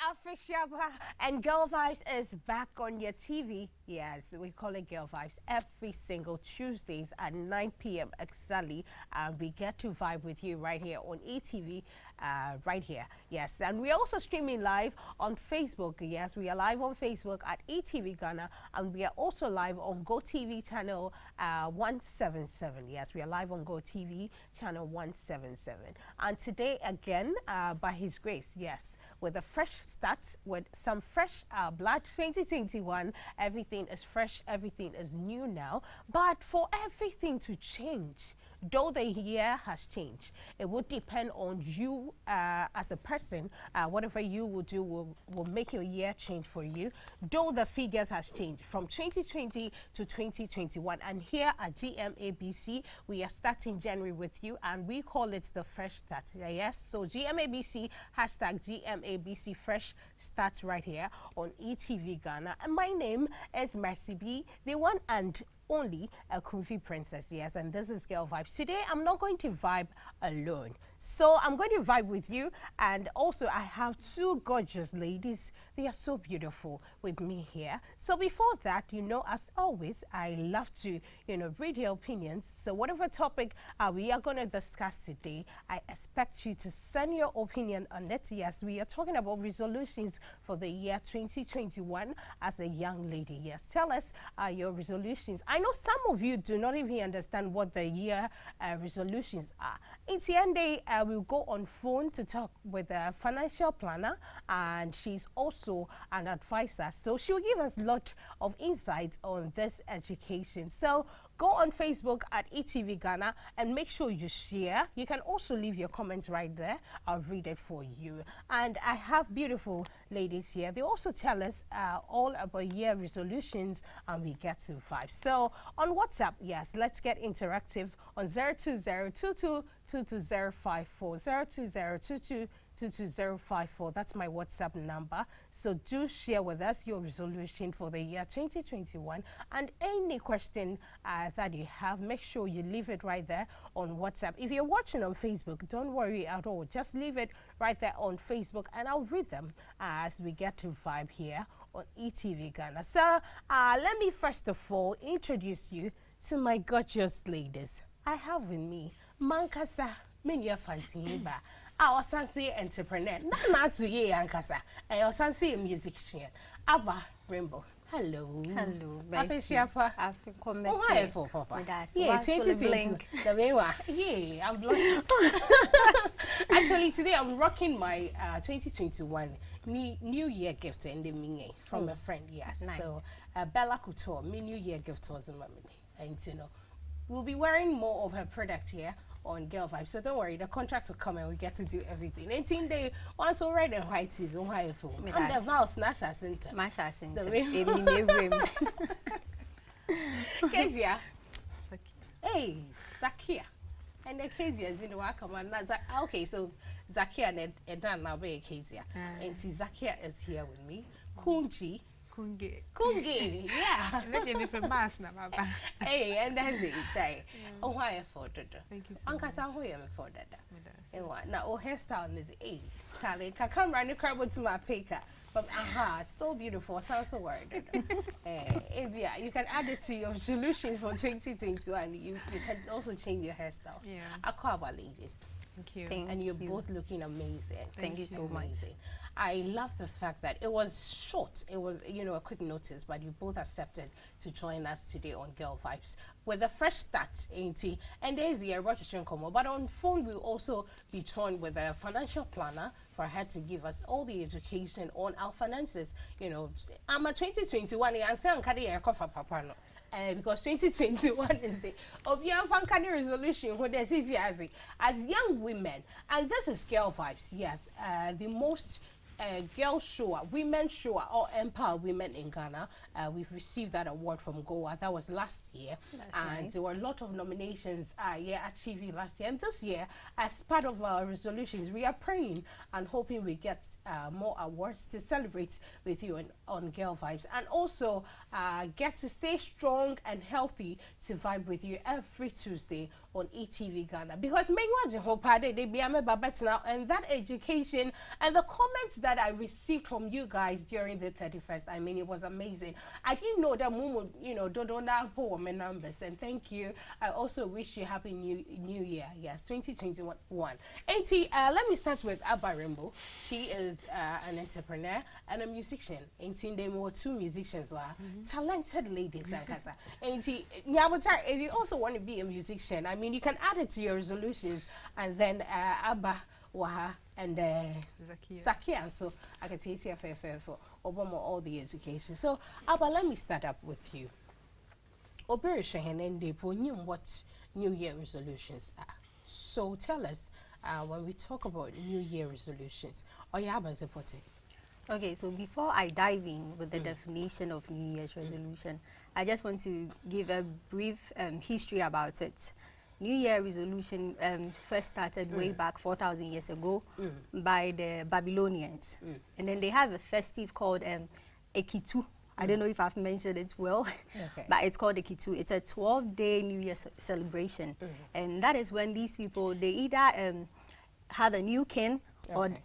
Afishaba and Girl Vibes is back on your TV. Yes, we call it Girl Vibes every single Tuesdays at 9 p.m. exactly. And we get to vibe with you right here on e.TV, right here. Yes, and we're also streaming live on Facebook. Yes, we are live on Facebook at e.TVGhana, and we are also live on GoTV channel 177. Yes, we are live on GoTV channel 177. And today again, by His grace, yes, with a fresh start, with some fresh blood. 2021, everything is fresh, everything is new now. But for everything to change, though the year has changed, it would depend on you as a person. Whatever you will do will make your year change for you. Though the figures has changed from 2020 to 2021. And here at GMABC, we are starting January with you, and we call it the fresh start. Yes, so GMABC, hashtag GMABC fresh start right here on e.TVGhana. And my name is Mercy B, the one and only a Kufi princess. Yes, and this is Girl Vibes. Today I'm not going to vibe alone, so I'm going to vibe with you. And also I have two gorgeous ladies. They are so beautiful with me here. So before that, as always, I love to read your opinions. So whatever topic we are going to discuss today, I expect you to send your opinion on it. Yes, we are talking about resolutions for the year 2021 as a young lady. Yes, tell us your resolutions. I know some of you do not even understand what the year resolutions are. In the end day, we'll go on phone to talk with a financial planner, and she's also an advisor. So she'll give us a lot of insights on this education. So go on Facebook at e.TVGhana and make sure you share. You can also leave your comments right there. I'll read it for you. And I have beautiful ladies here. They also tell us all about year resolutions, and we get to vibe. So on WhatsApp, yes, let's get interactive on 02022220054, 02022222054. That's my WhatsApp number. So do share with us your resolution for the year 2021, and any question that you have, make sure you leave it right there on WhatsApp. If you're watching on Facebook, don't worry at all. Just leave it right there on Facebook, and I'll read them as we get to vibe here on e.TVGhana. So let me first of all introduce you to my gorgeous ladies. I have with me Mankasa Minya Fantiba, our Sansi entrepreneur. Not to ye Ankasa, and your Sansi musician. Abba Rainbow. Hello. Hello. Afishiapa. Afikomete. Oh, my for Papa. Yeah, 2020. The way yeah, I'm blushing. Actually, today I'm rocking my 2021 New Year gift in the mini from a friend. Yes. Nice. So Bella Couture, my New Year gift was in my mini, and we'll be wearing more of her product here on Girl Vibes. So don't worry, the contracts will come and we get to do everything. 18 day once all red and white is on high phone. I'm the Vows Nasha Center. Masha Center. The Kezia. Hey, Zakia. And the Kezia is in the work command. Okay, so Zakia and Edan now be Kezia. And Zakia is here with me. Kunji. Kungi, yeah. Let me from Mass now, Baba. Hey, and that's it, Jay. Oh, why for that? Thank you so much. Uncle Sam, who am for that? Now, oh, hairstyle is a Charlie. Can come round the curb to my picker. From so beautiful. Sounds so worried. Yeah, you can add it to your solutions for 2021. You can also change your hairstyles. Yeah. I call about ladies. Thank you. And you're both looking amazing. Thank you so much. I love the fact that it was short. It was, a quick notice, but you both accepted to join us today on Girl Vibes with a fresh start, ain't it? And there's the Rochester Como. But on phone, we'll also be joined with a financial planner for her to give us all the education on our finances. I'm a 2021, and say I'm carrying a coffee, Papa. Because 2021 is the Obian resolution what there's easy as young women, and this is Girl Vibes. Yes, the most girl show, women show, or empower women in Ghana. We've received that award from Goa. That was last year. That's and nice. There were a lot of nominations achieved last year. And this year, as part of our resolutions, we are praying and hoping we get more awards to celebrate with you on Girl Vibes. And also get to stay strong and healthy to vibe with you every Tuesday on e.TV Ghana, because me watch whole party they be ame babet now, and that education and the comments that I received from you guys during the 31st, I mean, it was amazing. I didn't know that Mumu, don't pull my numbers, and thank you. I also wish you happy new year. Yes, 2021. Auntie, let me start with Abba Rainbow. She is an entrepreneur and a musician. Auntie, they were two musicians, talented ladies. Auntie, if you also want to be a musician, I mean, you can add it to your resolutions, and then Abba, Waha, and Zakia. So I can take you for Obama all the education. So Abba, let me start up with you. Operation Henende what New Year resolutions are. So tell us when we talk about New Year resolutions, Okay, so before I dive in with the definition of New Year's resolution, I just want to give a brief history about it. New Year resolution first started way back 4,000 years ago by the Babylonians. And then they have a festive called Ekitu. I don't know if I've mentioned it well, but it's called Ekitu. It's a 12-day New Year celebration. And that is when these people, they either have a new king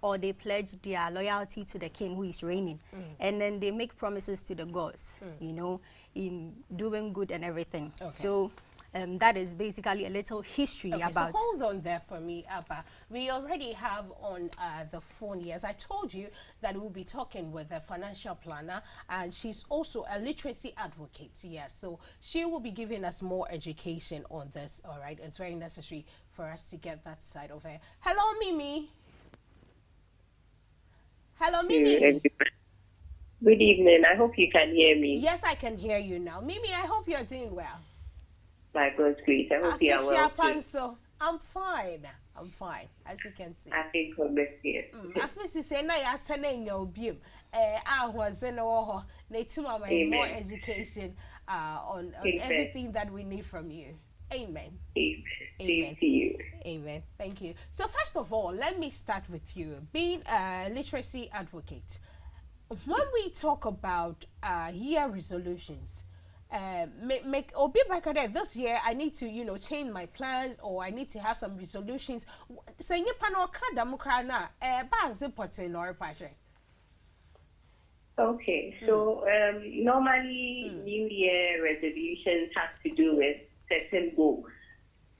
or they pledge their loyalty to the king who is reigning. And then they make promises to the gods, in doing good and everything. So that is basically a little history about. So hold on there for me, Abba. We already have on the phone, yes, I told you that we'll be talking with a financial planner, and she's also a literacy advocate, yes. So she will be giving us more education on this, all right? It's very necessary for us to get that side of her. Hello, Mimi. Hello, Mimi. Good evening. I hope you can hear me. Yes, I can hear you now. Mimi, I hope you're doing well. By God's grace, I hope you are well too. So I'm fine. I'm fine, as you can see. I think for this year. I feel say na ya sene in your beam. I was in more more education on everything that we need from you. Amen. Amen. Amen. To you. Amen. Thank you. So first of all, let me start with you. Being a literacy advocate, when we talk about year resolutions, make or be back there this year, I need to change my plans, or I need to have some resolutions. So you panel kadamukana Okay, so normally New Year resolutions have to do with certain goals.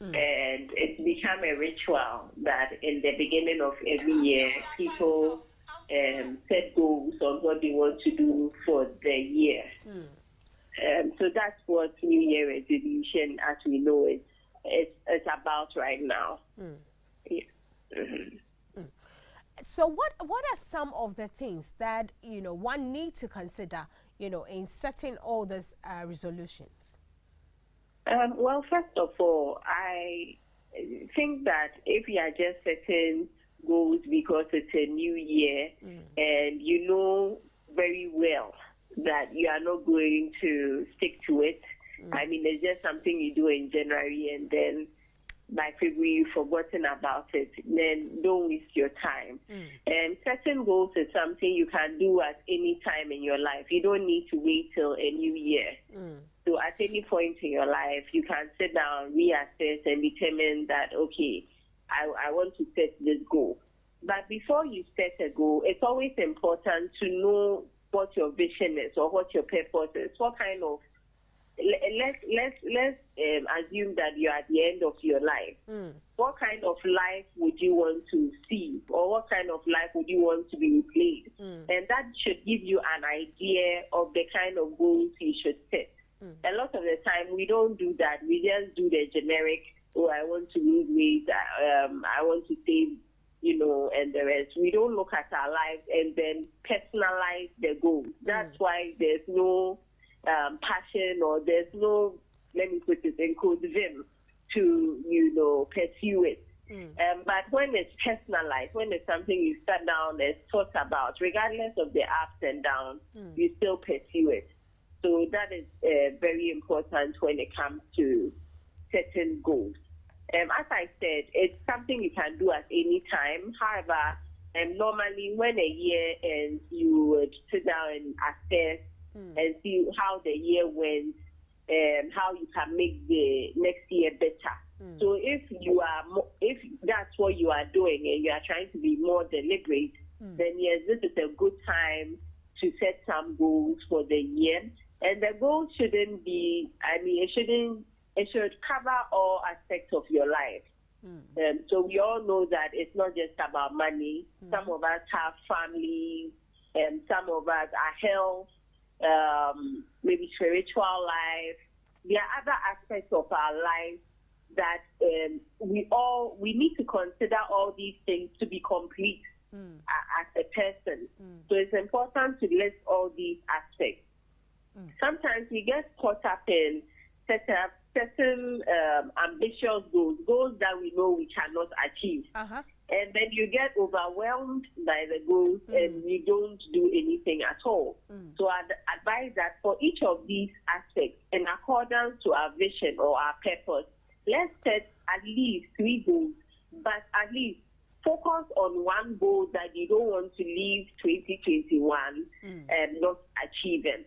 And it's become a ritual that in the beginning of every year, people set goals on what they want to do for the year. So that's what New Year resolution, as we know it, it's about right now. Yeah. So what are some of the things that one needs to consider in setting all these resolutions? Well, first of all, I think that if you are just setting goals because it's a new year and you know very well that you are not going to stick to it, I mean, it's just something you do in January and then by February you've forgotten about it, then don't waste your time. And setting goals is something you can do at any time in your life. You don't need to wait till a new year. So at any point in your life, you can sit down, reassess, and determine that, okay, I want to set this goal. But before you set a goal, it's always important to know what your vision is or what your purpose is. What kind of let's assume that you're at the end of your life. What kind of life would you want to see, or what kind of life would you want to be replaced? And that should give you an idea of the kind of goals you should set. A lot of the time, we don't do that. We just do the generic, I want to lose weight, I want to save, and the rest. We don't look at our lives and then personalize the goals. That's why there's no passion, or there's no, let me put it in quotes, vim to, pursue it. But when it's personalized, when it's something you sat down and thought about, regardless of the ups and downs, you still pursue it. So that is very important when it comes to setting goals. As I said, it's something you can do at any time. However, normally when a year ends, you would sit down and assess and see how the year went, how you can make the next year better. So if if that's what you are doing and you are trying to be more deliberate, then yes, this is a good time to set some goals for the year. And the goal shouldn't be, it should cover all aspects of your life. So we all know that it's not just about money. Some of us have families, and some of us are health, maybe spiritual life. There are other aspects of our life that we need to consider all these things to be complete as a person. So it's important to list all these aspects. Sometimes we get caught up in certain ambitious goals that we know we cannot achieve. And then you get overwhelmed by the goals and you don't do anything at all. So I'd advise that for each of these aspects, in accordance to our vision or our purpose, let's set at least 3 goals, but at least focus on one goal that you don't want to leave 2021 and not achieving.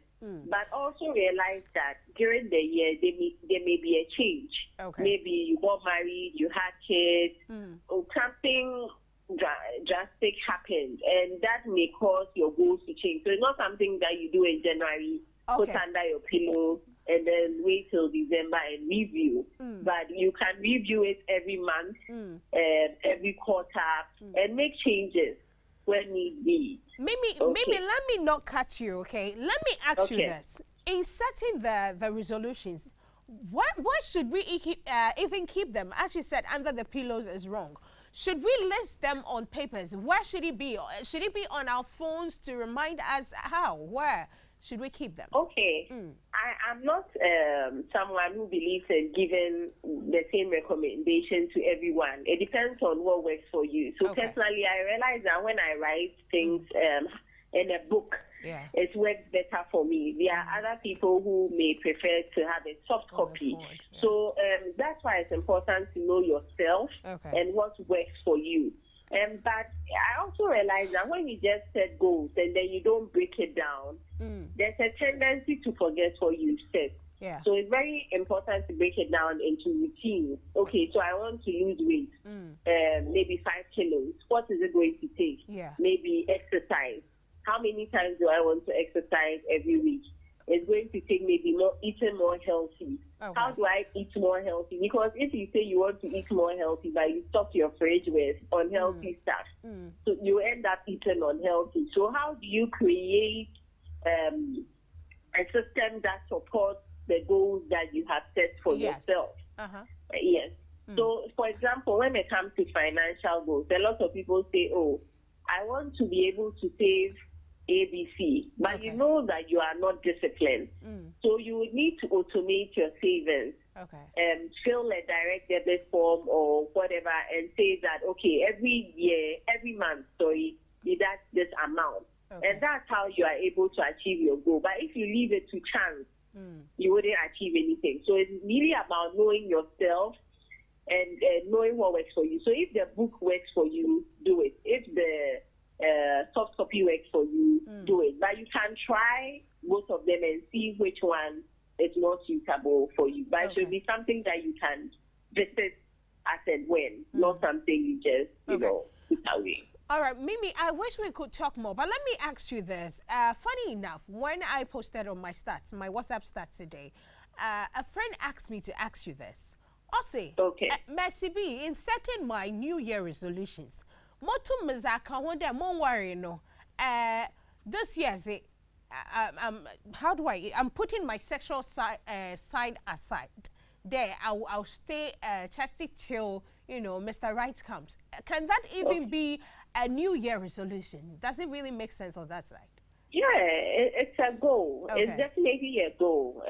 But also realize that during the year, there may be a change. Maybe you got married, you had kids, or something drastic happened, and that may cause your goals to change. So it's not something that you do in January, put under your pillow, and then wait till December and review. But you can review it every month, every quarter, and make changes when need be. Maybe let me not cut you, okay? Let me ask you this. In setting the resolutions, why should we even keep them? As you said, under the pillows is wrong. Should we list them on papers? Where should it be? Should it be on our phones to remind us how? Where should we keep them? Okay. I'm not someone who believes in giving the same recommendation to everyone. It depends on what works for you. So personally, I realize that when I write things in a book, it works better for me. There are other people who may prefer to have a soft copy. So that's why it's important to know yourself and what works for you. But I also realize that when you just set goals and then you don't break it down, there's a tendency to forget what you said. So it's very important to break it down into routines. Okay, so I want to lose weight, maybe 5 kilos. What is it going to take? Maybe exercise. How many times do I want to exercise every week? It's going to take maybe eating more healthy. How do I eat more healthy? Because if you say you want to eat more healthy, but you stock your fridge with unhealthy stuff, so you end up eating unhealthy. So how do you create a system that supports the goals that you have set for yourself? So, for example, when it comes to financial goals, a lot of people say, oh, I want to be able to save ABC, but you know that you are not disciplined. So you would need to automate your savings, fill a direct debit form or whatever, and say that, okay, every month, deduct this amount. And that's how you are able to achieve your goal. But if you leave it to chance, you wouldn't achieve anything. So it's really about knowing yourself and knowing what works for you. So if the book works for you, do it. If the soft copy works for you, do it. But you can try both of them and see which one is more suitable for you. But it should be something that you can visit as and when, not something you just, you know, put away. All right, Mimi, I wish we could talk more, but let me ask you this. Funny enough, when I posted on my WhatsApp stats today, a friend asked me to ask you this. Ose, Mercy B, in setting my New Year resolutions, this year, I'm putting my sexual side aside. There, I'll stay chastity till, you know, Mr. Right comes. Can that even be a New Year resolution? Does it really make sense on that side? Yeah, it's a goal. It's definitely a goal.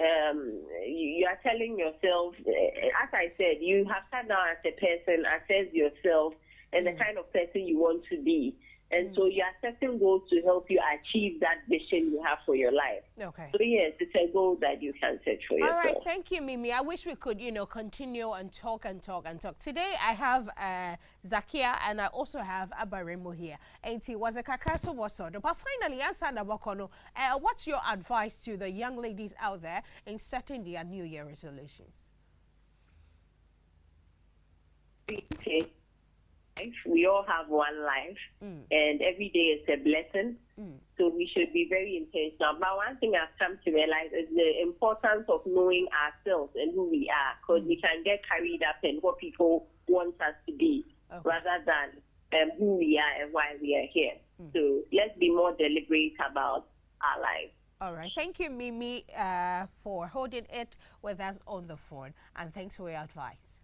You are telling yourself, as I said, you have sat down as a person, assess yourself, and the kind of person you want to be. And so you are setting goals to help you achieve that vision you have for your life. Okay. So yes, it's a goal that you can set for yourself. All right, thank you, Mimi. I wish we could, continue and talk and talk and talk. Today I have Zakia and I also have Abaremo here. And it was a kakaso was sort of. But finally, what's your advice to the young ladies out there in setting their New Year resolutions? Okay. We all have one life, and every day is a blessing. So we should be very intentional. But one thing I've come to realize is the importance of knowing ourselves and who we are, because we can get carried up in what people want us to be, rather than who we are and why we are here. So let's be more deliberate about our lives. All right. Thank you, Mimi, for holding it with us on the phone. And thanks for your advice.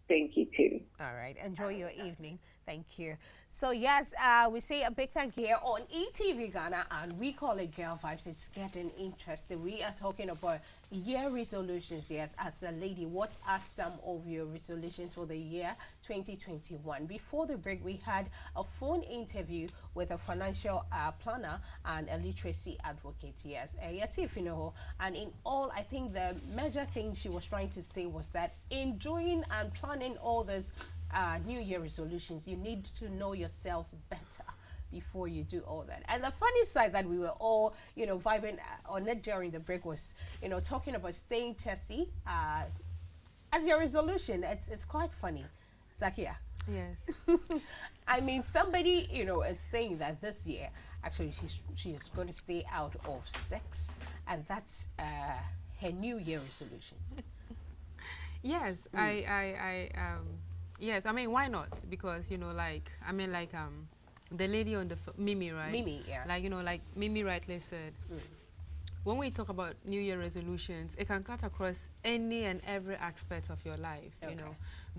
Thank you, too. All right. Enjoy your evening. Thank you. So, yes, we say a big thank you here on e.TVGhana, and we call it Girl Vibes. It's getting interesting. We are talking about year resolutions. Yes, as a lady, what are some of your resolutions for the year 2021? Before the break, we had a phone interview with a financial planner and a literacy advocate. Yes, and in all, I think the major thing she was trying to say was that in doing and planning all those New Year resolutions, you need to know yourself better before you do all that. And the funny side that we were all, vibing on it during the break was, talking about staying chesty as your resolution. It's quite funny. Zakia. Yes. I mean, somebody, is saying that this year, actually, she's going to stay out of sex, and that's her New Year resolutions. Yes, yes, I mean, why not? Because, the lady on the Mimi, right? Mimi, yeah. Like Mimi rightly said, when we talk about New Year resolutions, it can cut across any and every aspect of your life,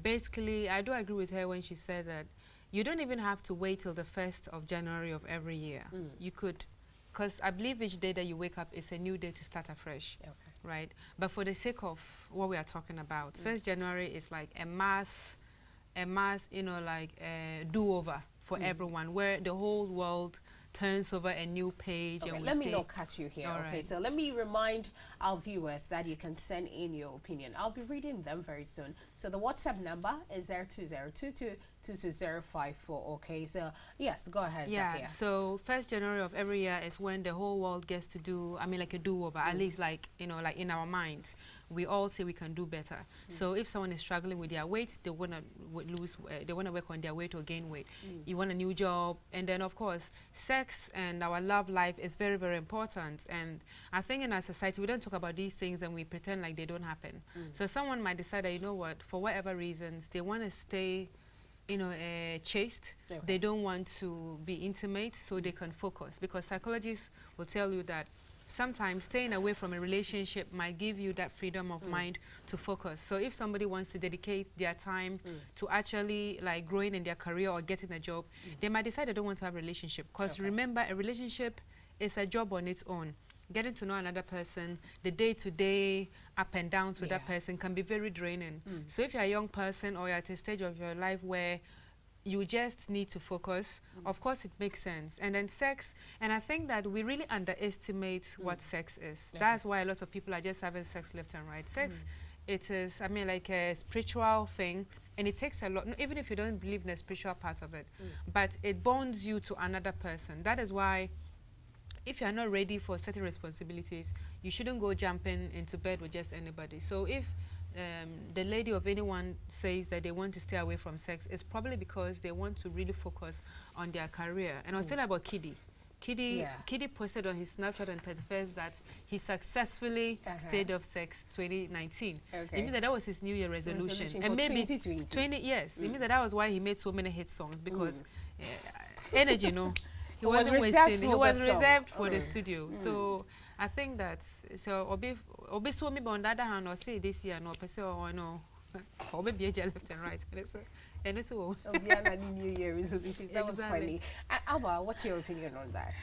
Basically, I do agree with her when she said that you don't even have to wait till the 1st of January of every year. You could, because I believe each day that you wake up is a new day to start afresh. Right? But for the sake of what we are talking about, 1st January is like a mass, do-over for everyone, where the whole world turns over a new page. Okay, and let me not cut you here. Okay, right. so let me remind our viewers that you can send in your opinion. I'll be reading them very soon. So the WhatsApp number is 02022222054. Okay, so yes, go ahead. Yeah, Zakia. so 1st January of every year is when the whole world gets to do, like a do-over, at least like in our minds. We all say we can do better. So if someone is struggling with their weight, they want to lose, they want to work on their weight or gain weight. You want a new job. And then, of course, sex and our love life is very, very important. And I think in our society, we don't talk about these things and we pretend like they don't happen. So someone might decide that, for whatever reasons, they want to stay chaste. They don't want to be intimate, so they can focus. Because psychologists will tell you that sometimes staying away from a relationship might give you that freedom of mind to focus. So if somebody wants to dedicate their time to actually growing in their career or getting a job, they might decide they don't want to have a relationship. Because remember, a relationship is a job on its own. Getting to know another person, the day-to-day up and downs with that person can be very draining. So if you're a young person or you're at a stage of your life where you just need to focus, of course it makes sense. And then sex, and I think that we really underestimate what sex is. That's why a lot of people are just having sex left and right. Sex, it is, like a spiritual thing, and it takes a lot, even if you don't believe in the spiritual part of it, but it bonds you to another person. That is why if you're not ready for certain responsibilities, you shouldn't go jumping into bed with just anybody. So if the lady of anyone says that they want to stay away from sex, it's probably because they want to really focus on their career. And I was telling about Kiddy. Kiddy posted on his Snapchat on 31st that he successfully stayed off sex 2019. It means that was his New Year resolution. And maybe 20 years. It means that was why he made so many hit songs, because energy, he wasn't wasting. He was reserved for the studio. So I think that's Obi so me on the other hand, or say this year no person or no, or maybe left and right. And it's all. New Year resolutions. That was funny. Abba, what's your opinion on that?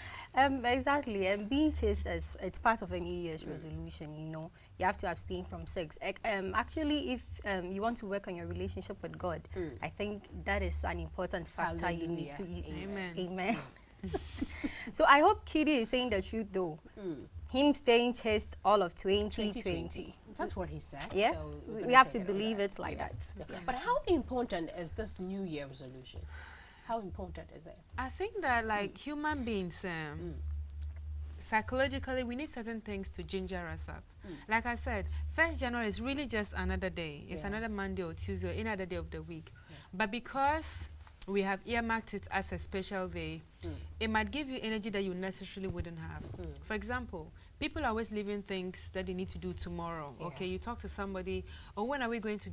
Exactly, and being chaste is it's part of a New Year's resolution. You know, you have to abstain from sex. Actually, if you want to work on your relationship with God, I think that is an important factor. Hallelujah. You need to. Amen. Amen. So I hope Kitty is saying the truth, though. Him staying chaste all of 2020. That's what he said. Yeah, So we have to believe it like that. Yeah. But how important is this New Year resolution? How important is it? I think that like human beings, psychologically, we need certain things to ginger us up. Like I said, 1st January is really just another day. It's another Monday or Tuesday or any other day of the week. But because we have earmarked it as a special day, it might give you energy that you necessarily wouldn't have. For example, people are always leaving things that they need to do tomorrow. Okay, you talk to somebody, or when are we going to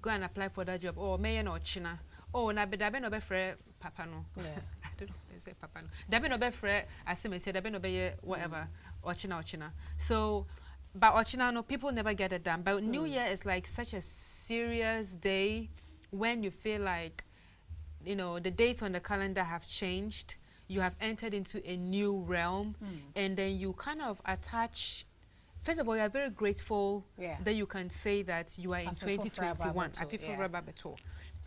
go and apply for that job? Or Mayan or China. Oh, na be dabe no be frɛ papa no. I don't know. They say papa no. Dabe no be frɛ aseme say dabe no be whatever. Ochina. So, but Ochina no, people never get it done. But New Year is like such a serious day when you feel like, you know, the dates on the calendar have changed. You have entered into a new realm, and then you kind of attach. First of all, you are very grateful that you can say that you are in 2021.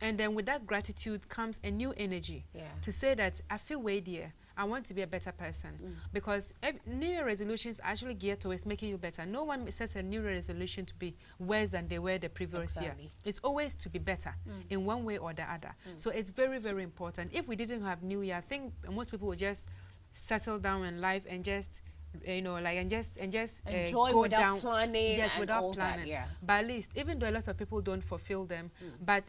And then with that gratitude comes a new energy to say that I feel way dear. I want to be a better person. Because New Year resolutions are actually geared towards making you better. No one sets a New Year resolution to be worse than they were the previous year. It's always to be better in one way or the other. So it's very, very important. If we didn't have New Year, I think most people would just settle down in life and just enjoy go without down, planning. Yes, and without all planning. That, But at least, even though a lot of people don't fulfill them, but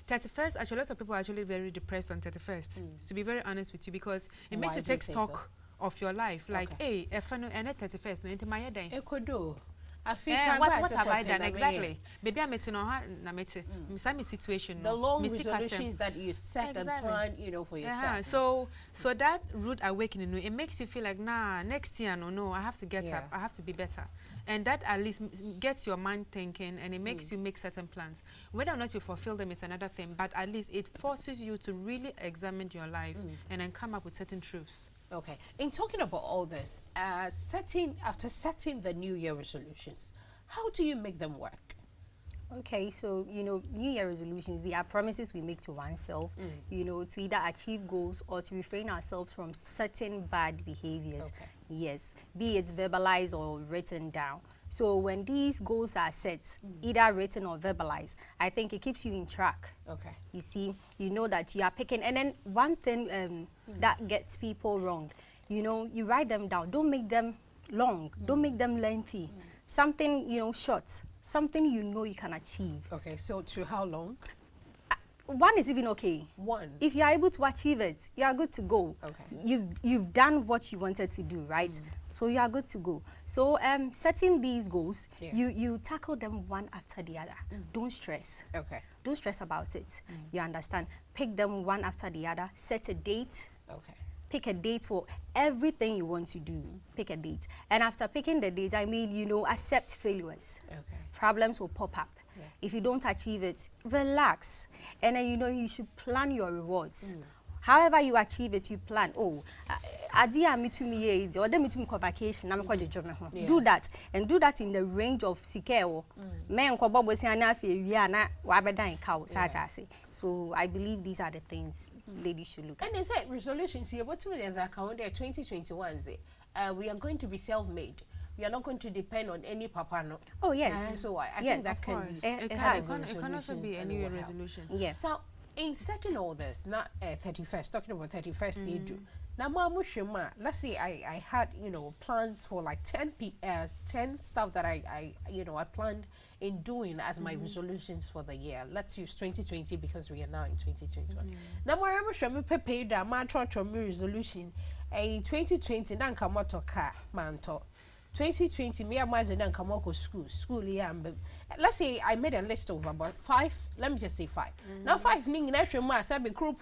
31st, actually, a lot of people are actually very depressed on 31st, to be very honest with you, because it makes you take stock of your life. Like, hey, if I know, and 31st, no, into my day. It could do. What have I done exactly? Maybe I'm meeting on my situation. The long resolutions that you set and plan, you know, for yourself. So that rude awakening, it makes you feel like, nah, next year, no, I have to get up, I have to be better, and that at least gets your mind thinking, and it makes you make certain plans. Whether or not you fulfill them is another thing, but at least it forces you to really examine your life and then come up with certain truths. Okay. In talking about all this, after setting the New Year resolutions, how do you make them work? Okay, so, you know, New Year resolutions, they are promises we make to oneself, you know, to either achieve goals or to refrain ourselves from certain bad behaviors. Okay. Yes, be it verbalized or written down. So when these goals are set, either written or verbalized, I think it keeps you in track. Okay. You see, you know that you are picking. And then one thing that gets people wrong, you know, you write them down. Don't make them long. Don't make them lengthy. Something, you know, short. Something you know you can achieve. Okay, so to how long? One is even okay. One. If you are able to achieve it, you are good to go. Okay. You've done what you wanted to do, right? So you are good to go. So setting these goals, you tackle them one after the other. Don't stress. Okay. Don't stress about it. You understand? Pick them one after the other. Set a date. Okay. Pick a date for everything you want to do. Pick a date. And after picking the date, I mean, you know, accept failures. Okay. Problems will pop up. If you don't achieve it, relax. And then, you know, you should plan your rewards. However you achieve it, you plan. Oh, vacation. Do that. And do that in the range of sikeo. So I believe these are the things ladies should look at. And they say resolutions here, what's with the account there 2021 we are going to be self-made. We are not going to depend on any papa no. Oh yes. So I think that can be it can also be a New Year resolution. Yes. So in setting all this, not 31st, talking about 31st they do. Now Mama Shema, let's say I had, you know, plans for like 10 stuff that I planned in doing as my resolutions for the year. Let's use 2020 because we are now in 2021. Now Mama Shema pepe da ma tro resolution 2020 nan kamoto car manto. 2020 me imagine and come to school yeah, let's say I made a list of about 5, let me just say 5. Now 5 ning national mass I be group.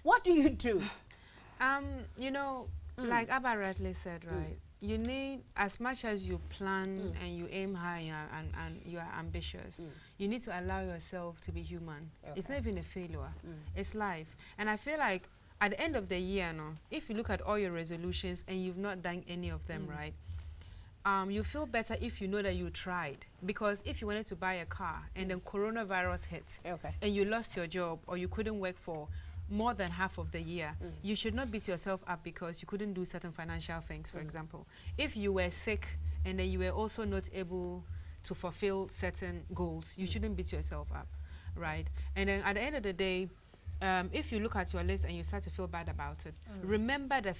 What do you do? You know, like Abba rightly said, right? you need, as much as you plan and you aim high and you are ambitious, you need to allow yourself to be human. It's not even a failure. It's life. And I feel like at the end of the year, no, if you look at all your resolutions and you've not done any of them right, you feel better if you know that you tried. Because if you wanted to buy a car and then coronavirus hit and you lost your job or you couldn't work for more than half of the year, you should not beat yourself up because you couldn't do certain financial things, for example. If you were sick and then you were also not able to fulfill certain goals, you shouldn't beat yourself up, right? And then at the end of the day, if you look at your list and you start to feel bad about it, remember the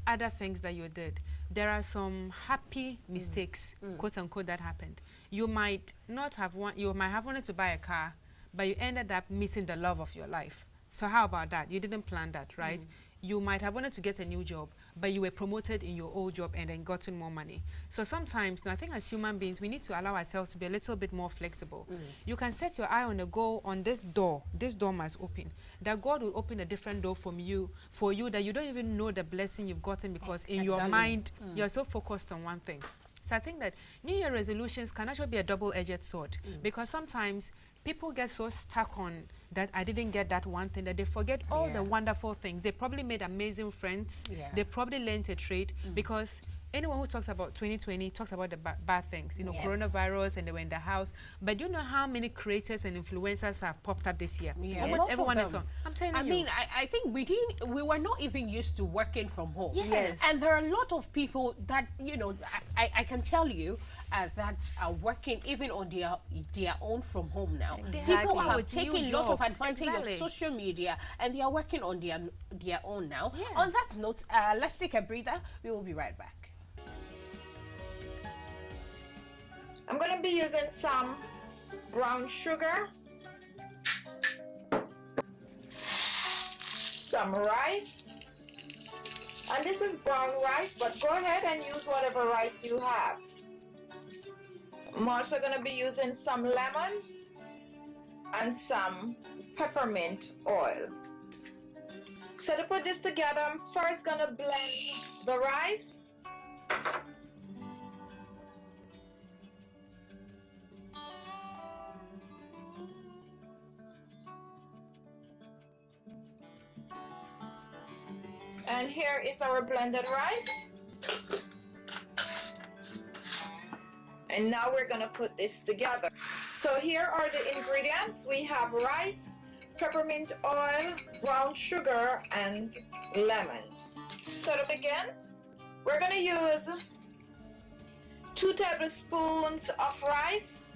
other things that you did. There are some happy mistakes, quote unquote, that happened. You might not have you might have wanted to buy a car, but you ended up meeting the love of your life. So how about that? You didn't plan that, right? You might have wanted to get a new job, but you were promoted in your old job and then gotten more money. So sometimes, I think as human beings, we need to allow ourselves to be a little bit more flexible. You can set your eye on a goal on this door. This door must open. That God will open a different door for you that you don't even know the blessing you've gotten because in your mind, you're so focused on one thing. So I think that New Year resolutions can actually be a double-edged sword because sometimes people get so stuck on that I didn't get that one thing that they forget all the wonderful things. They probably made amazing friends. They probably learned a trade because anyone who talks about 2020 talks about the bad things, you know, coronavirus and they were in the house. But do you know how many creators and influencers have popped up this year? Almost everyone is on. I'm telling you. I mean, I think we were not even used to working from home. Yes. And there are a lot of people that, you know, I can tell you that are working even on their own from home now. People have taken a lot of advantage of social media and they are working on their own now. On that note, let's take a breather. We will be right back. I'm going to be using some brown sugar, some rice, and this is brown rice, but go ahead and use whatever rice you have. I'm also going to be using some lemon and some peppermint oil. So to put this together, I'm first going to blend the rice. And here is our blended rice. And now we're gonna put this together. So here are the ingredients. We have rice, peppermint oil, brown sugar, and lemon. So to begin, we're gonna use 2 tablespoons of rice,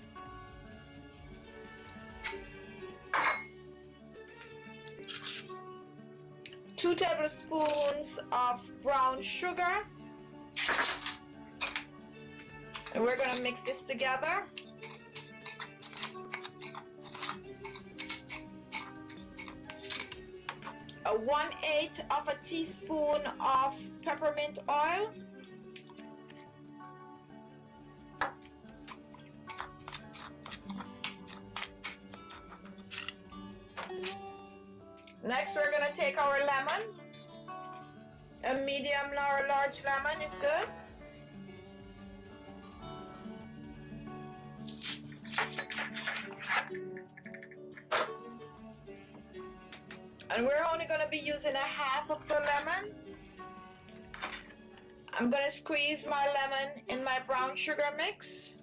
2 tablespoons of brown sugar, and we're going to mix this together. A 1/8 of a teaspoon of peppermint oil, next, we're going to take our lemon. A medium or large lemon is good. And we're only going to be using a half of the lemon. I'm going to squeeze my lemon in my brown sugar mix.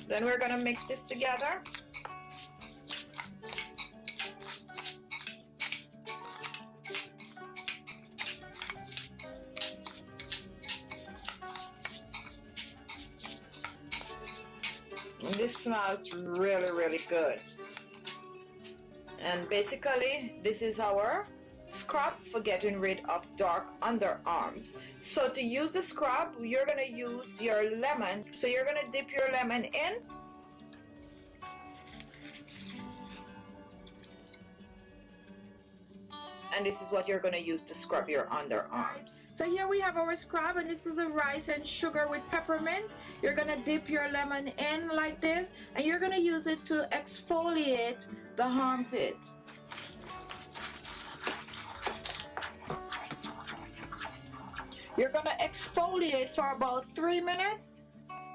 Then we're going to mix this together. And this smells really, really good. And basically, this is our scrub for getting rid of dark underarms. So to use the scrub, you're going to use your lemon. So you're going to dip your lemon in. And this is what you're going to use to scrub your underarms. So here we have our scrub, and this is the rice and sugar with peppermint. You're going to dip your lemon in like this, and you're going to use it to exfoliate the armpit. You're going to exfoliate for about 3 minutes.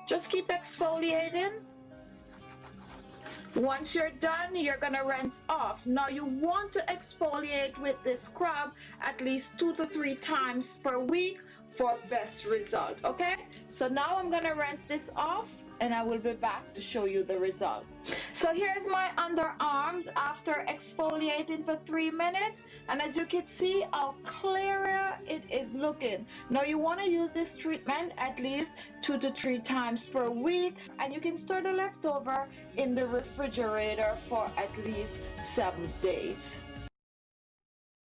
Just keep exfoliating. Once you're done, you're gonna rinse off. Now you want to exfoliate with this scrub at least 2 to 3 times per week for best result, okay? So now I'm gonna rinse this off and I will be back to show you the result. So here's my underarms after exfoliating for 3 minutes, and as you can see how clearer it is looking. Now you want to use this treatment at least 2 to 3 times per week, and you can store the leftover in the refrigerator for at least 7 days.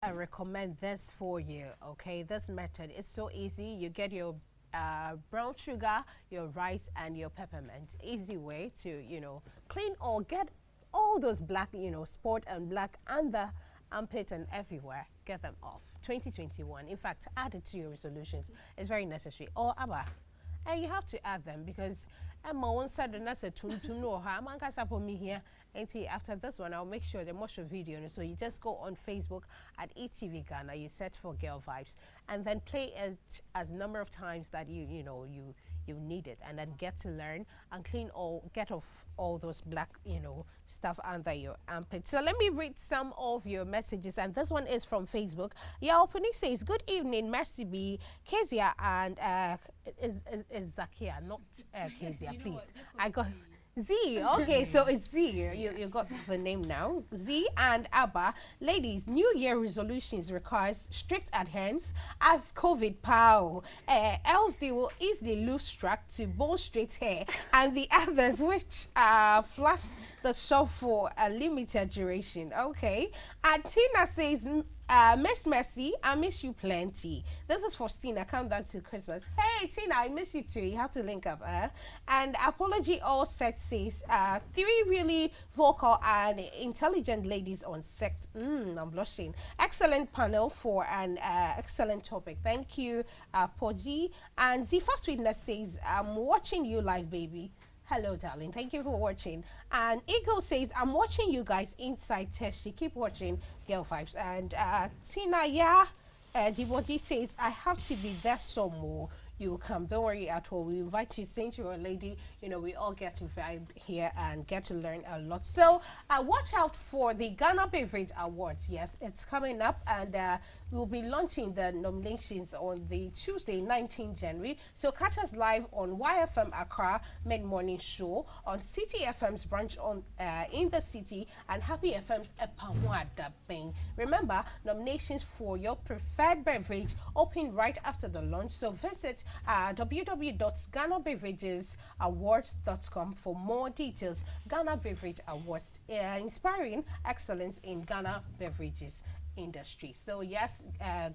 I recommend this for you, okay? This method is so easy. You get your brown sugar, your rice, and your peppermint. Easy way to, you know, clean or get all those black, you know, spot and black under armpit and everywhere. Get them off. 2021. In fact, add it to your resolutions. It's very necessary. Or ABBA. And you have to add them because Emma once said and I said to know how man can support me here. And after this one, I'll make sure they watch the video. So you just go on Facebook at e.TVGhana, you search for Girl Vibes, and then play it as number of times that you need it, and then get to learn and get off all those black, you know, stuff under your armpit. So let me read some of your messages, and this one is from Facebook. Yeah, opening says, good evening, Mercy B, Kezia, and is Zakia, not Kezia, please. I got Z, okay, so it's Z. You got the name now. Z and Abba. Ladies, New Year resolutions requires strict adherence as COVID pow. Else they will easily lose track to bone straight hair and the others which flash the shop for a limited duration. Okay. And Tina says, Miss Mercy, I miss you plenty. This is for Tina. Countdown to Christmas. Hey, Tina, I miss you too. You have to link up. And Apology All Set says, 3 really vocal and intelligent ladies on set. I'm blushing. Excellent panel for an excellent topic. Thank you, Poji. And Zifa Sweetness says, I'm watching you live, baby. Hello, darling. Thank you for watching. And Eagle says, I'm watching you guys inside Testy. Keep watching Girl Vibes. And Tina, Diboji says, I have to be there some more. You will come. Don't worry at all. We invite you, since you're a lady. You know, we all get to vibe here and get to learn a lot. So watch out for the Ghana Beverage Awards. Yes, it's coming up, and we'll be launching the nominations on the Tuesday, 19 January. So catch us live on YFM Accra mid-morning show, on City FM's branch on in the city, and Happy FM's Epamwada Bang. Remember, nominations for your preferred beverage open right after the launch. So visit www.GhanaBeveragesAwards.com for more details. Ghana Beverage Awards, inspiring excellence in Ghana beverages industry. So yes,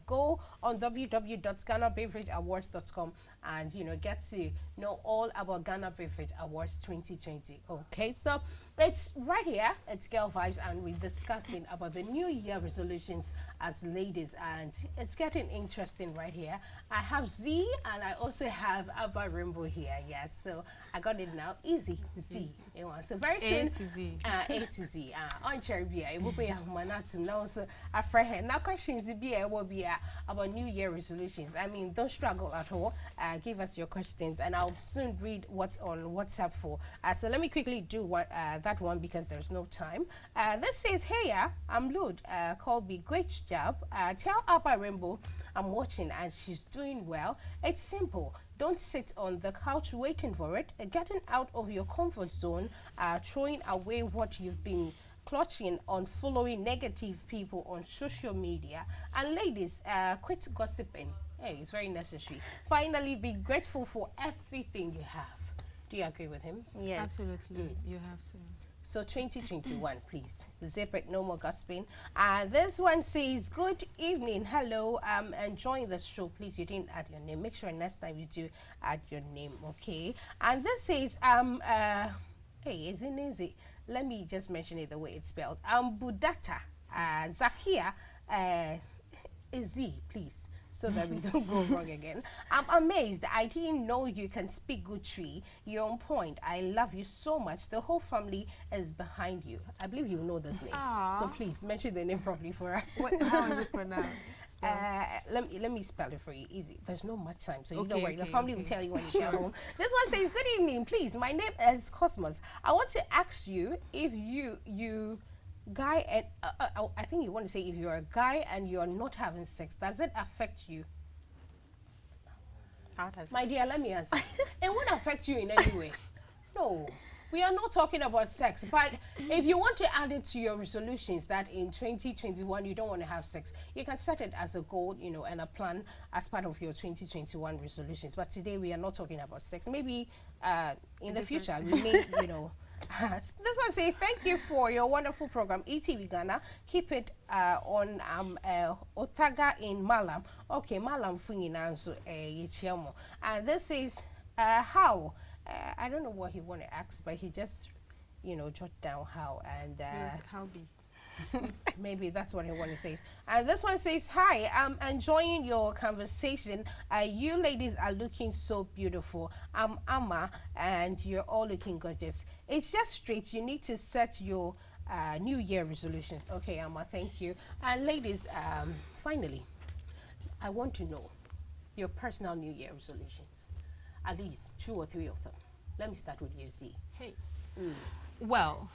go on www.GhanaBeverageAwards.com and get to know all about Ghana Beverage Awards 2020. Okay, so it's right here. It's Girl Vibes, and we're discussing about the New Year resolutions as ladies, and it's getting interesting right here. I have Z, and I also have Abba Rainbow here. Yes, so I got it now. Easy Z. So very soon. A to Z. A to Z. On Cherubia, it will be a manatu now. So I friend now questions will be about New Year resolutions. I mean, don't struggle at all. Give us your questions, and I'll soon read what's on WhatsApp for. So let me quickly do that one because there's no time. This says, hey, I'm Lud. Called me great job. Tell Abba Rainbow I'm watching and she's doing well. It's simple. Don't sit on the couch waiting for it. Getting out of your comfort zone, throwing away what you've been clutching on, following negative people on social media. And ladies, quit gossiping. Hey, it's very necessary. Finally, be grateful for everything you have. Do you agree with him? Yes. Absolutely. You have to. So 2021, please. Zip it, no more gossiping. And this one says, good evening. Hello, I'm enjoying the show. Please, you didn't add your name. Make sure next time you do add your name, okay? And this says, hey, isn't easy? Let me just mention it the way it's spelled. Budata, Zakia, Z, please, so that we don't go wrong again. I'm amazed. I didn't know you can speak good tree. You're on point. I love you so much. The whole family is behind you. I believe you know this name. Aww. So please mention the name properly for us. How is it pronounced? Let me spell it for you. Easy. There's no much time, so you don't worry. The okay, family will tell you when you get home. This one says, "Good evening, please. My name is Cosmos. I want to ask you if you guy and I think you want to say if you're a guy and you're not having sex, does it affect you?" How does My dear, let me answer. It won't affect you in any way. No. We are not talking about sex, but if you want to add it to your resolutions that in 2021 you don't want to have sex, you can set it as a goal, you know, and a plan as part of your 2021 resolutions. But today we are not talking about sex. Maybe in the future we may, you know. This one say, "Thank you for your wonderful program, e.TVGhana. Keep it on Otaga in Malam." Okay, Malam Funginanso Yichiamo. And this is how. I don't know what he want to ask, but he just, you know, jot down how, and Yes, how be? maybe that's what he want to say. And this one says, "Hi, I'm enjoying your conversation. You ladies are looking so beautiful. I'm Amma, and you're all looking gorgeous. It's just straight. You need to set your New Year resolutions." Okay, Amma, thank you. And ladies, finally, I want to know your personal New Year resolutions. At least 2 or 3 of them. Let me start with you, Z. Hey. Well,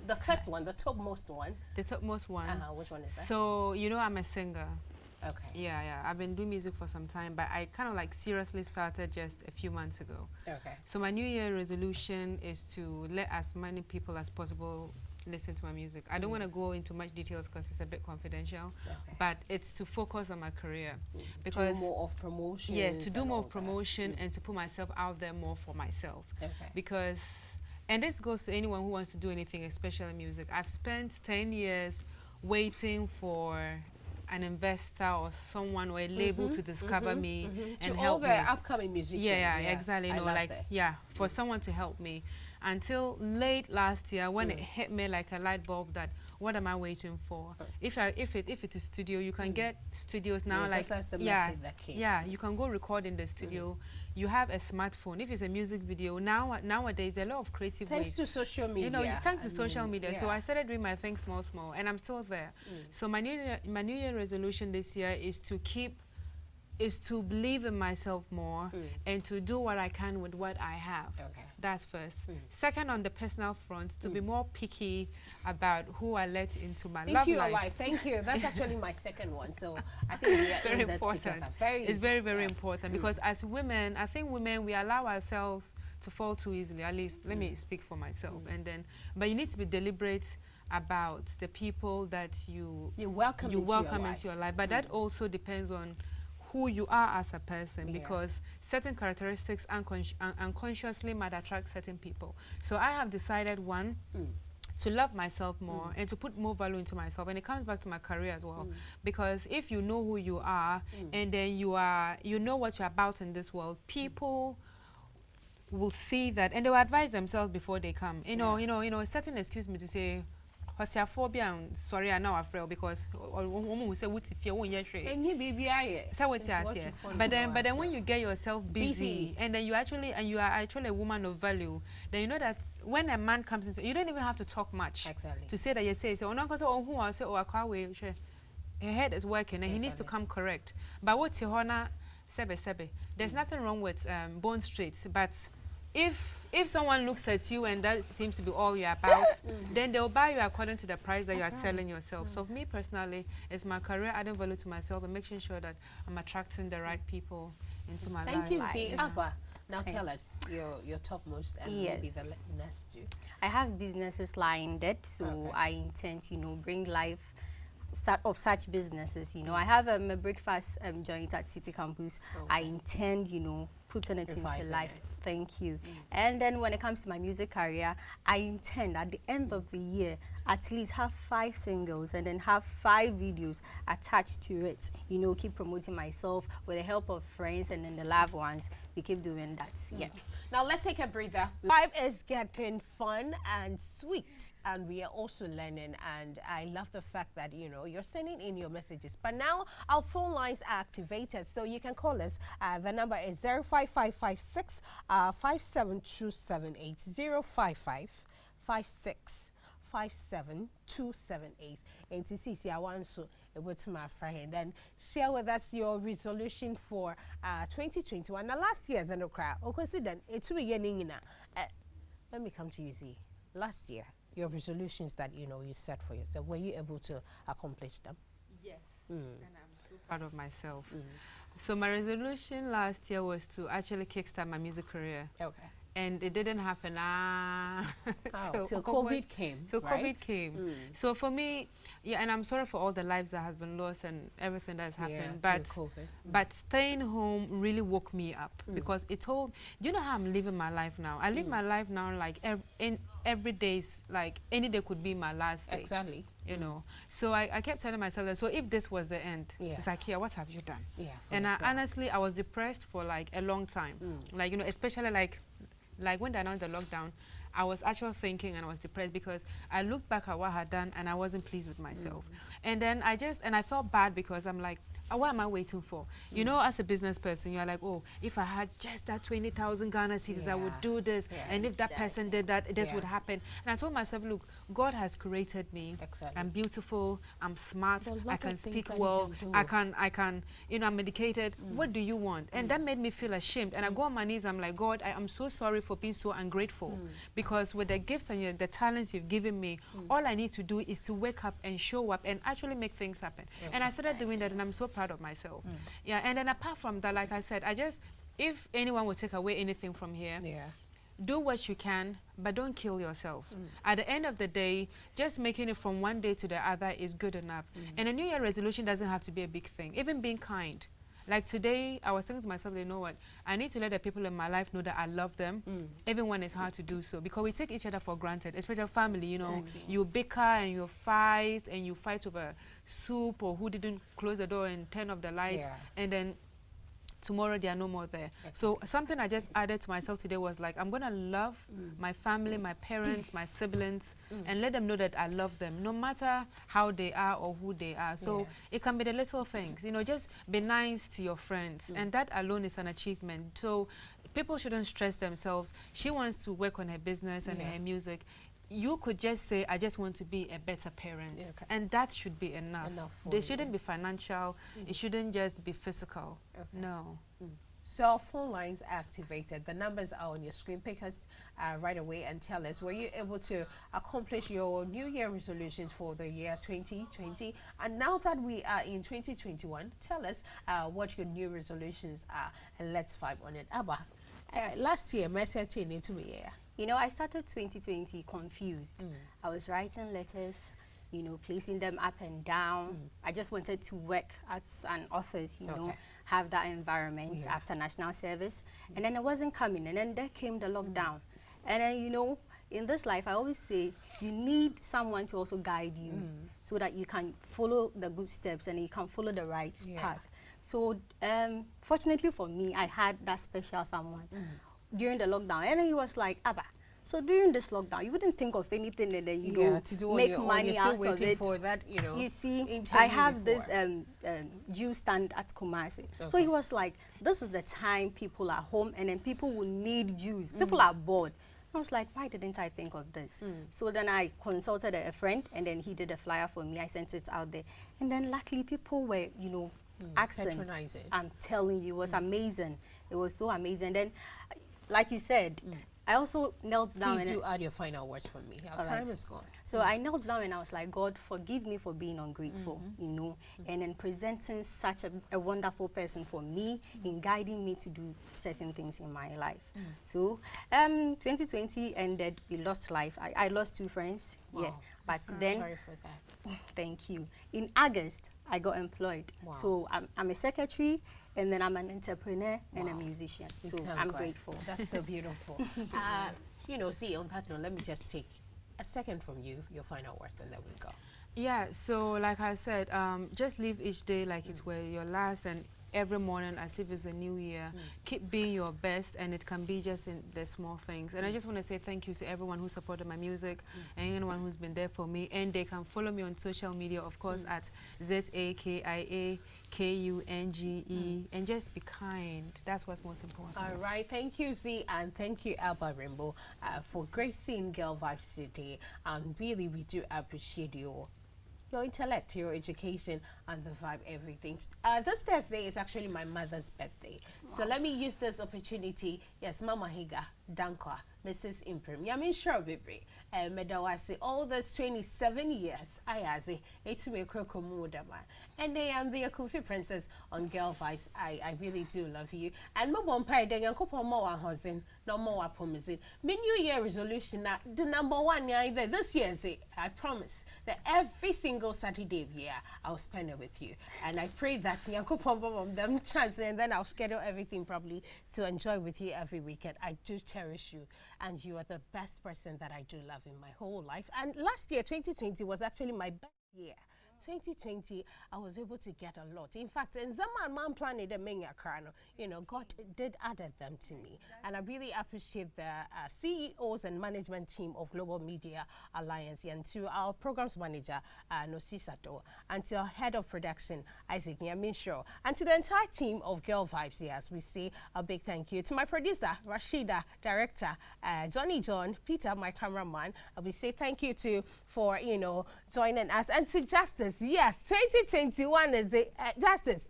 The first one, the topmost one. the topmost one. Which one is that? So, you know, I'm a singer. Okay. Yeah. I've been doing music for some time, but I kind of like seriously started just a few months ago. Okay. So my New Year resolution is to let as many people as possible listen to my music. I don't want to go into much details because it's a bit confidential, Okay. but it's to focus on my career. Because do more of promotion. yes, to do more promotion and to put myself out there more for myself. Okay. Because, and this goes to anyone who wants to do anything, especially music. I've spent 10 years waiting for an investor or someone or a label to discover me and to help all me. the upcoming musicians. Yeah, exactly. You I know, love like this. for someone to help me. Until late last year, when it hit me like a light bulb that what am I waiting for? If it is studio, you can get studios now. Yeah, like just as the message that came. you can go record in the studio. You have a smartphone. If it's a music video, nowadays there are a lot of creative Thanks ways. to social media. You know, thanks to social media. So yeah. I started doing my thing small, and I'm still there. So my New Year resolution this year is to believe in myself more and to do what I can with what I have. Okay. That's first. Second, on the personal front, to be more picky about who I let into my love Into your life. life. Thank you. That's actually my second one. So I think we are It's very in this important. together. It's very, very yes. important because as women, I think women, we allow ourselves to fall too easily. At least, let me speak for myself. And then, but you need to be deliberate about the people that you welcome into your life. But that also depends on who you are as a person, because certain characteristics unconsciously might attract certain people. So I have decided, one, to love myself more and to put more value into myself, and it comes back to my career as well, because if you know who you are and then you know what you're about in this world, people will see that and they will advise themselves before they come. You know, a certain excuse me to say, phobia, sorry, I know I've because woman will say, "What if you won't yet?" But then when you get yourself busy and then you are actually a woman of value, then you know that when a man comes into, you don't even have to talk much to say that you say, "So, who I say, I can't wait." Her head is working and he needs to come correct. But what's your honor? Sebe. There's nothing wrong with bone straight, but if someone looks at you and that seems to be all you're about, then they'll buy you according to the price that you are selling yourself. So for me personally, it's my career adding value to myself and making sure that I'm attracting the right people into my life. Thank you, Z. Abba, now tell us your topmost and maybe the next two. I have businesses lined up, so I intend to, bring life of such businesses. I have a breakfast joint at City Campus. I intend, putting it into life. Thank you. And then when it comes to my music career, I intend at the end of the year, at least have 5 singles and then have 5 videos attached to it. You know, keep promoting myself with the help of friends and then the loved ones. We keep doing that. Yeah. Now let's take a breather. Life is getting fun and sweet, and we are also learning. And I love the fact that you're sending in your messages. But now our phone lines are activated, so you can call us. The number is 05556 57278 05556 57278. And to see, I want to to my friend, then share with us your resolution for 2021. Now last year's and crowd. Then it's beginning. Let me come to you. See, last year your resolutions that you set for yourself, were you able to accomplish them? Yes. And I'm so proud of myself. So my resolution last year was to actually kickstart my music career. Okay. And it didn't happen till COVID came. Till right? COVID came. So for me, yeah, and I'm sorry for all the lives that have been lost and everything that's happened. But staying home really woke me up because it told. Do you know how I'm living my life now? I live my life now like every day's like any day could be my last day. Exactly. You know, so I kept telling myself that. So if this was the end, it's like, yeah, what have you done? Yeah. And honestly, I was depressed for like a long time. Like especially like when they announced the lockdown, I was actually thinking and I was depressed because I looked back at what I had done and I wasn't pleased with myself. And then I felt bad because I'm like, what am I waiting for? You know, as a business person, you're like, oh, if I had just that 20,000 Ghana cedis, I would do this. And if that person did that, this would happen. And I told myself, look, God has created me. Exactly. I'm beautiful. I'm smart. I can speak well. I can, I'm educated. What do you want? And that made me feel ashamed. And I go on my knees. I'm like, God, I am so sorry for being so ungrateful. Because with the gifts and the talents you've given me, all I need to do is to wake up and show up and actually make things happen. And I started doing that, and I'm so proud of myself. Yeah, and then apart from that, like I said, if anyone will take away anything from here, do what you can, but don't kill yourself. At the end of the day, just making it from one day to the other is good enough. And a New Year resolution doesn't have to be a big thing. Even being kind. Like today, I was thinking to myself, you know what? I need to let the people in my life know that I love them, even when it's hard to do so. Because we take each other for granted, especially family, You bicker and you fight over soup or who didn't close the door and turn off the lights. And then tomorrow they are no more there. So something I just added to myself today was like, I'm going to love my family, my parents, my siblings, and let them know that I love them, no matter how they are or who they are. So it can be the little things, just be nice to your friends. And that alone is an achievement. So people shouldn't stress themselves. She wants to work on her business and her music. You could just say, I just want to be a better parent. And that should be enough. They shouldn't be financial. It shouldn't just be physical. No. So phone lines activated. The numbers are on your screen. Pick us right away and tell us, were you able to accomplish your New Year resolutions for the year 2020? And now that we are in 2021, tell us what your new resolutions are, and let's vibe on it. Abba, last year, message into me. I started 2020 confused. I was writing letters, placing them up and down. I just wanted to work at an office, have that environment after national service. And then it wasn't coming. And then there came the lockdown. And then, in this life, I always say you need someone to also guide you so that you can follow the good steps and you can follow the right path. So fortunately for me, I had that special someone during the lockdown. And then he was like, Abba, so during this lockdown, you wouldn't think of anything and then to do make money out of it. For that, you see, I have this juice stand at Kumasi. So he was like, this is the time people are home and then people will need juice. People are bored. I was like, why didn't I think of this? So then I consulted a friend and then he did a flyer for me. I sent it out there. And then luckily people were, asking. Patronizing. I'm telling you, it was amazing. It was so amazing. And then, like you said, I also knelt down. Please do add your final words for me. Our time is gone. So I knelt down and I was like, God, forgive me for being ungrateful, and then presenting such a wonderful person for me in guiding me to do certain things in my life. So 2020 ended, we lost life. I lost 2 friends. Wow. Yeah. But I'm then, sorry for that. Thank you. In August, I got employed. Wow. So I'm a secretary, and then I'm an entrepreneur and a musician. So I'm grateful. That's so beautiful. See, on that note, let me just take a second from you, your final words, and then we go. Yeah, so like I said, just live each day like it were your last, and every morning as if it's a new year. Keep being your best, and it can be just in the small things. And I just want to say thank you to everyone who supported my music and anyone who's been there for me. And they can follow me on social media, of course, at ZAKIAKUNGE, and just be kind. That's what's most important. All right, thank you, Z, and thank you, Alba Rainbow, for gracing Girl Vibes today. And really, we do appreciate your intellect, your education, and the vibe, everything. This Thursday is actually my mother's birthday. Wow. So let me use this opportunity. Yes, Mama Higa, Dankwa, Mrs. Imprim. Yamin sure, baby. Medawasi, all those 27 years, I say, it's me Krokomudama. And I am the Akufi Princess on Girl Vibes. I really do love you. And my one pie, then Uncle Moa Hosin, no more promising. My New Year resolution, the number one, either this year, I promise that every single Saturday of year, I'll spend it with you. And I pray that Uncle Pom them chance, and then I'll schedule everything probably to enjoy with you every weekend. I do cherish you, and you are the best person that I do love in my whole life. And last year, 2020, was actually my best year. 2020, I was able to get a lot. In fact, in Zaman Man planning the Menya Krano, you know, God did added them to me. And I really appreciate the CEOs and management team of Global Media Alliance, and to our programs manager, Nosi Sato, and to our head of production, Isaac Nyaminsho, and to the entire team of Girl Vibes. Yes, we say a big thank you to my producer, Rashida, director, Johnny John, Peter, my cameraman. We say thank you to for, you know, joining us, and to Justice. Yes, 2021 is the Justice.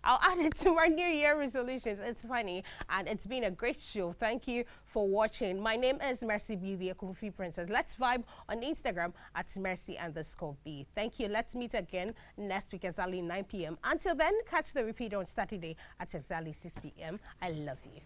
I'll add it to my New Year resolutions. It's funny, and it's been a great show. Thank you for watching. My name is Mercy B, the Akufi Princess. Let's vibe on Instagram at Mercy_B. Thank you. Let's meet again next week exactly 9 p.m. Until then, catch the repeat on Saturday at exactly 6 p.m. I love you.